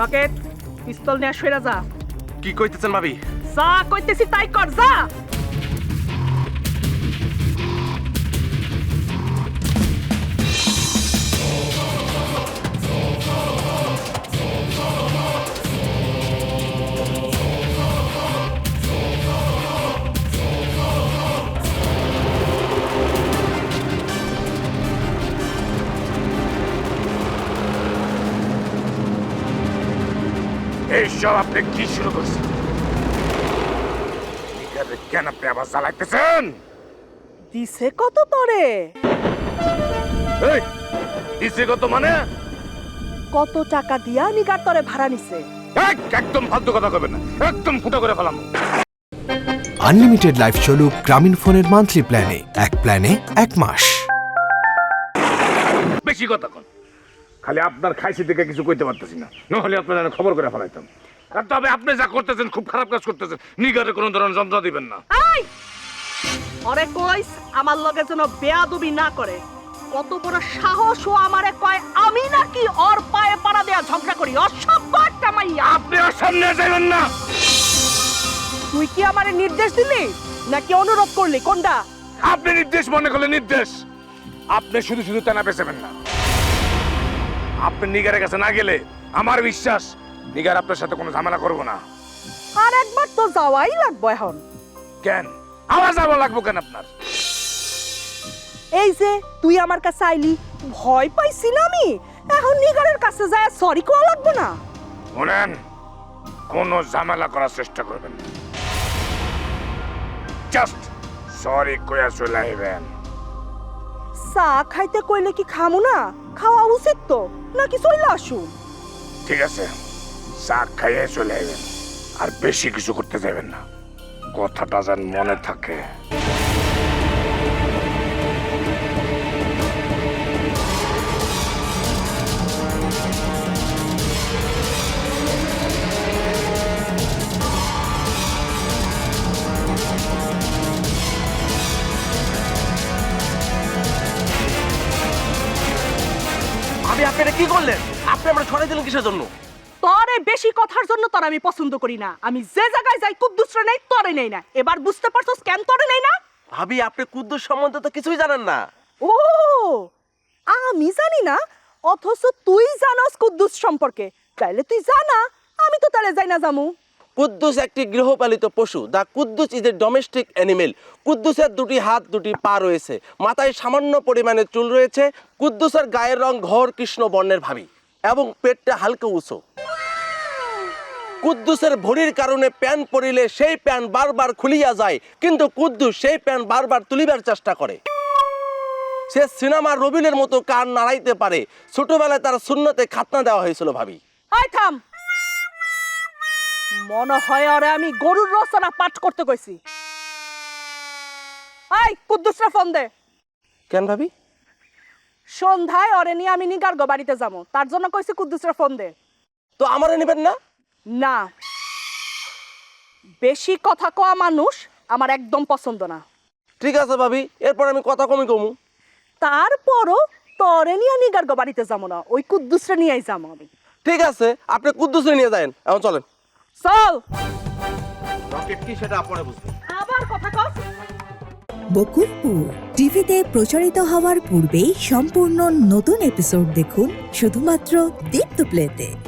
Rocket পিস্তল নিয়ে সইরা যা। কি কইতেছেন ভাবি? যা কইতেছি তাই কর, যা। এইসব আপনি কি শুরু করছেন? কেন আপনি আবার চালাইতেছেন? দিছে কত তোরে? দিছে কত মানে? কত টাকা দিয়া নিগার তোরে ভাড়া নিছে? একদম ফালতু কথা কইবেন না, একদম ফুটা করে ফেলাম। আনলিমিটেড লাইফ চলুক গ্রামীণ ফোনের মান্থলি প্ল্যানে, এক প্ল্যানে 1 মাস। বেশি কথা কন, খালি আপনার খাইছি থেকে কিছু কইতে পারতেছি না, নহলে আপনার খবর করে ফেলাইতাম। আর তবে আপনি যা করতেছেন খুব খারাপ কাজ করতেছেন, নিগারে কোনো ধরনের যন্ত্রণা দিবেন না। ওরে কইস আমার লগে যেন বেয়াদবি না করে। কত বড় সাহস ও আমারে কয় আমি নাকি ওর পায়ে পাড়া দেয়া ঝগড়া করি? অসভ্য একটা মাইয়া। আপনি ওর সামনে যাবেন না। তুই কি আমারে নির্দেশ দিলি নাকি অনুরোধ করলি, কোনটা? আপনি নির্দেশ মনে করলে নির্দেশ। আপনি শুধু শুধু টানা পেছাবেন না। আপনি নিগারের কাছে না গেলে আমার বিশ্বাস নিগার আপনার সাথে কোনো ঝামেলা করবো না। আর একবার তো যাওয়াই লাগবে এখন। কেন আবার যাওয়া লাগবো কেন আপনার? এই যে তুই আমার কাছে আইলি, ভয় পাইছিল আমি, এখন নিগারের কাছে যায় সরি কোয়া লাগবে না? শুনেন, কোনো ঝামেলা করার চেষ্টা করবেন না, জাস্ট সরি কইয়া চলে আইবেন। চা খাইতে কইলে কি খামু না? খাওয়া উচিত তো, নাকি চলে আসু? ঠিক আছে, চা খাইয়ে চলে আইবেন, আর বেশি কিছু করতে যাবেন না, কথাটা যেন মনে থাকে। আমি আপনারা কি করলেন? আপনি আমরা ছড়াই দিলেন কিসের জন্য? তোরে বেশি কথার জন্য তোর আমি পছন্দ করি না। আমি যে জায়গায় যাই কুদ্দুসরে নেই, তোরে নেই না। এবার বুঝতে পারছস কেন তোরে নেই না? ভাবি, আপনি কুদ্দুস সম্বন্ধে তো কিছুই জানেন না। ও, আমি জানি না অথচ তুই জানোস কুদ্দুস সম্পর্কে। তাইলে তুই জানা, আমি তো তাহলে যাই না জামু। কুদ্দুস একটি গৃহপালিত পশু। The Kuddus is a domestic animal. কুদ্দুসের 2টি হাত 2টি পা রয়েছে, মাথায় সামান্য পরিমাণে চুল রয়েছে। কুদ্দুসের গায়ের রং ঘোর কৃষ্ণ বর্ণের ভাবি, এবং পেটটা হালকা উঁচু। কুদ্দুসের ভরির কারণে প্যান্ট পরিলে সেই প্যান্ট বারবার খুলিয়া যায়, কিন্তু কুদ্দুস সেই প্যান্ট বারবার তুলিবার চেষ্টা করে। সে সিনেমার রবিনের মতো কান নাড়াইতে পারে। ছোটবেলায় তার সুন্নতে খাতনা দেওয়া হয়েছিল ভাবি। আয় থাম, মনে হয় ওরে আমি গরুর রচনা পাঠ করতে কইছি। আয় কুদ্দুসরা ফোন দে। কেন ভাবি? সন্ধ্যায় ওরে নিয়ে আমি নিগার গো বাড়িতে যাবো, তার জন্য কইছি কুদ্দুসরা ফোন দে। তো আমারে নেবেন না? না, বেশি কথা কওয়া মানুষ আমার একদম পছন্দ না। ঠিক আছে ভাবি, এরপর আমি কথা কমই কমু। তারপরও তোরে নিয়ে নিগার গো বাড়িতে যাবো না, ওই কুদ্দুসরা নিয়েই যাবো আমি। ঠিক আছে, আপনি কুদ্দুসে নিয়ে যান। এখন চলেন। চল। রকেট কি সেটা আপনারা বুঝবেন। আবার কথা কস। বকুলপুর টিভিতে প্রচারিত হওয়ার পূর্বেই সম্পূর্ণ নতুন এপিসোড দেখুন শুধুমাত্র দীপ্ত প্লেতে।